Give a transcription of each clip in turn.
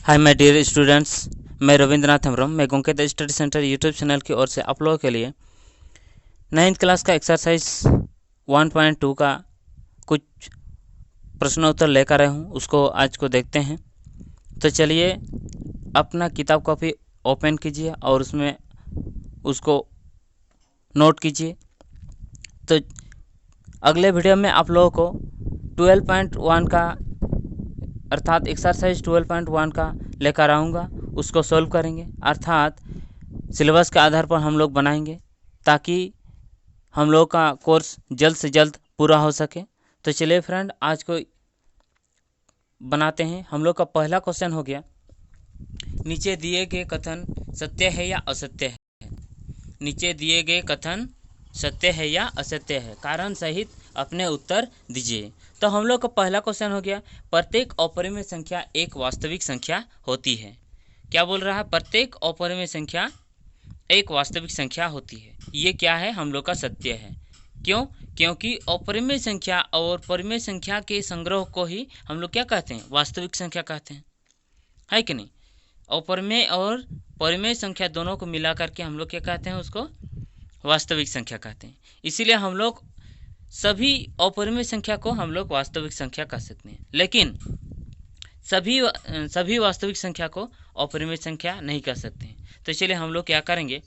Hi my dear students, मैं रविंद्रनाथ हेम्ब्रम। मैं गुंकेत study centre YouTube channel की ओर से आप लोगों के लिए 9th क्लास का एक्सरसाइज 1.2 का कुछ प्रश्नोत्तर लेकर आया हूँ। उसको आज को देखते हैं। तो चलिए अपना किताब कॉपी ओपन कीजिए और उसमें उसको नोट कीजिए। तो अगले वीडियो में आप लोगों को 12.1 का अर्थात एक्सरसाइज 12.1 का लेकर आऊँगा। उसको सॉल्व करेंगे, अर्थात सिलेबस के आधार पर हम लोग बनाएंगे ताकि हम लोग का कोर्स जल्द से जल्द पूरा हो सके। तो चलिए फ्रेंड, आज को बनाते हैं। हम लोग का पहला क्वेश्चन हो गया, नीचे दिए गए कथन सत्य है या असत्य है। नीचे दिए गए कथन सत्य है या असत्य है, कारण सहित अपने उत्तर दीजिए। तो हम लोग का पहला क्वेश्चन हो गया, प्रत्येक अपरिमेय संख्या एक वास्तविक संख्या होती है। क्या बोल रहा है? प्रत्येक अपरिमेय संख्या एक वास्तविक संख्या होती है। ये क्या है? हम लोग का सत्य है। क्यों? क्योंकि अपरिमेय संख्या और परिमेय संख्या के संग्रह को ही हम लोग क्या कहते हैं? वास्तविक संख्या कहते हैं, है कि नहीं? अपरिमेय और परिमेय संख्या दोनों को मिला करके हम लोग क्या कहते हैं? उसको वास्तविक संख्या कहते हैं। इसीलिए हम लोग सभी अपरिमेय संख्या को हम लोग वास्तविक संख्या कह सकते हैं, लेकिन सभी वास्तविक संख्या को अपरिमेय संख्या नहीं कह सकते हैं। तो चलिए हम लोग क्या करेंगे।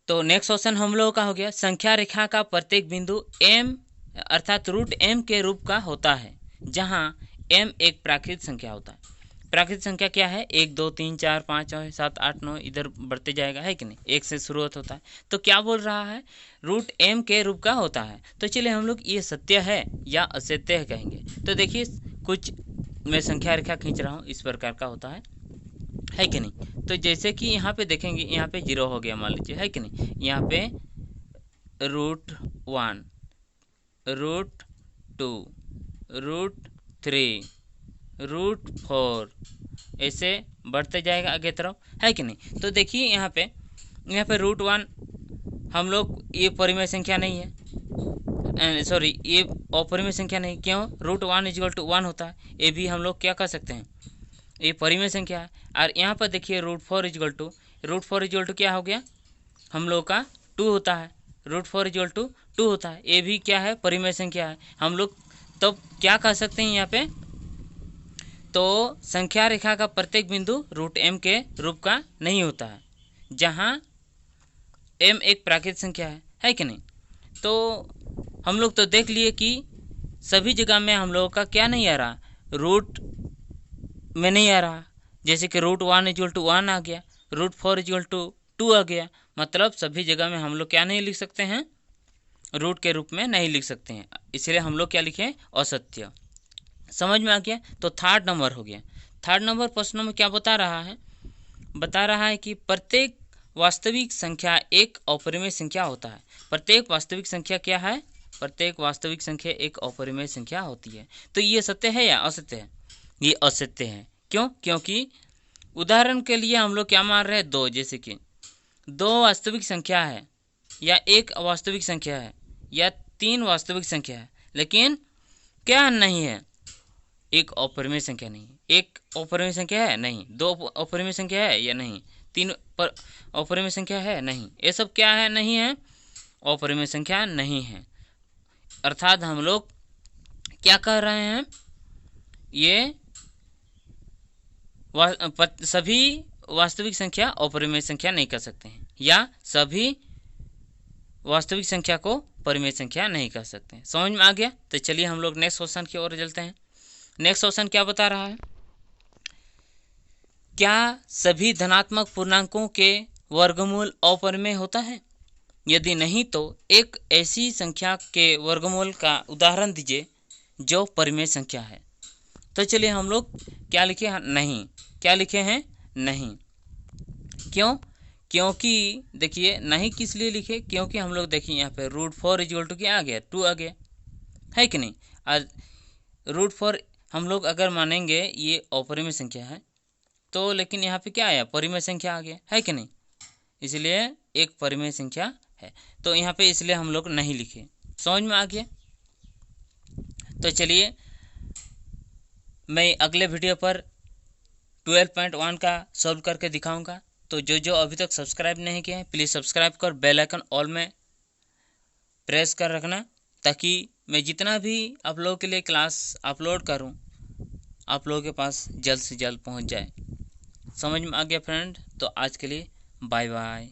तो नेक्स्ट क्वेश्चन हम लोगों का हो गया, संख्या रेखा का प्रत्येक बिंदु m अर्थात रूट m के रूप का होता है, जहां m एक प्राकृतिक संख्या होता है। प्राकृतिक संख्या क्या है? 1 2 3 4 5 6 7 8 9 इधर बढ़ते जाएगा, है कि नहीं? एक से शुरुआत होता है। तो क्या बोल रहा है? रूट m के रूप का होता है। तो चलिए हम लोग ये सत्य है या असत्य है कहेंगे। तो देखिए, कुछ मैं संख्या रेखा खींच रहा हूँ, इस प्रकार का होता है कि नहीं? तो जैसे कि यहाँ पे देखेंगे, यहाँ पे 0 हो गया मान लीजिए, है कि नहीं? यहाँ पे √1 √2 √3 √4 ऐसे बढ़ते जाएगा आगे तरफ, है कि नहीं? तो देखिए यहाँ पे √1 हम लोग ये परिमेय संख्या नहीं है, सॉरी ये अपरिमेय संख्या नहीं। क्यों? √1 = 1 होता है। ये भी हम लोग क्या कर सकते हैं? ये परिमेय संख्या है। और यहाँ पर देखिए √4 क्या हो गया? हम लोग का 2 होता है। √4 2 होता है। ये भी क्या है? परिमेय संख्या है। हम लोग तो क्या कह सकते हैं यहाँ पे? तो संख्या रेखा का प्रत्येक बिंदु रूट m के रूप का नहीं होता है, जहाँ m एक प्राकृतिक संख्या है कि नहीं? तो हम लोग तो देख लिए कि सभी जगह में हम लोगों का क्या नहीं आ रहा? रूट में नहीं आ रहा। जैसे कि √1 = 1 आ गया, √4 = 2 आ गया। मतलब सभी जगह में हम लोग क्या नहीं लिख सकते हैं? रूट के रूप में नहीं लिख सकते हैं। इसलिए हम लोग क्या लिखें? असत्य। समझ में आ गया? तो थर्ड नंबर हो गया। थर्ड नंबर प्रश्न में क्या बता रहा है? बता रहा है कि प्रत्येक वास्तविक संख्या एक अपरिमेय संख्या होता है। प्रत्येक वास्तविक संख्या क्या है? प्रत्येक वास्तविक संख्या एक अपरिमेय संख्या होती है। तो ये सत्य है या असत्य है? ये असत्य है। क्यों? क्योंकि उदाहरण के लिए हम लोग क्या मान रहे हैं? 2, जैसे कि 2 वास्तविक संख्या है, या 1 वास्तविक संख्या है, या 3 वास्तविक संख्या है, लेकिन क्या नहीं है? एक अपरिमेय संख्या नहीं है। एक अपरिमेय संख्या है? नहीं। 2 अपरिमेय संख्या है या नहीं? 3 अपरिमेय संख्या है? नहीं। ये सब क्या है? नहीं है, अपरिमेय संख्या नहीं है। अर्थात हम लोग क्या कह रहे हैं? ये सभी वास्तविक संख्या अपरिमेय संख्या नहीं कर सकते हैं, या सभी वास्तविक संख्या को परिमेय संख्या नहीं कह सकते हैं। समझ में आ गया? तो चलिए हम लोग नेक्स्ट क्वेश्चन की ओर चलते हैं। नेक्स्ट क्वेश्चन क्या बता रहा है? क्या सभी धनात्मक पूर्णांकों के वर्गमूल अपरिमेय होता है? यदि नहीं तो एक ऐसी संख्या के वर्गमूल का उदाहरण दीजिए जो परिमेय संख्या है। तो चलिए हम लोग क्या लिखे हैं? नहीं। क्या लिखे हैं? नहीं। क्यों? क्योंकि देखिए, नहीं किस लिए लिखे? क्योंकि हम लोग देखिए यहाँ पे √4 = क्या आ गया? 2 आ गया, है कि नहीं? और √4 हम लोग अगर मानेंगे ये अपरिमेय संख्या है, तो लेकिन यहाँ पे क्या आया? परिमेय संख्या आ गया, है कि नहीं? इसलिए एक परिमेय संख्या है। तो यहाँ पे इसलिए हम लोग नहीं लिखे। समझ में आ गया? तो चलिए मैं अगले वीडियो पर 12.1 का सॉल्व करके दिखाऊंगा। तो जो अभी तक सब्सक्राइब नहीं किए हैं प्लीज़ सब्सक्राइब कर बेल आइकन ऑल में प्रेस कर रखना, ताकि मैं जितना भी आप लोगों के लिए क्लास अपलोड करूं आप लोगों के पास जल्द से जल्द पहुंच जाए। समझ में आ गया फ्रेंड? तो आज के लिए बाय बाय।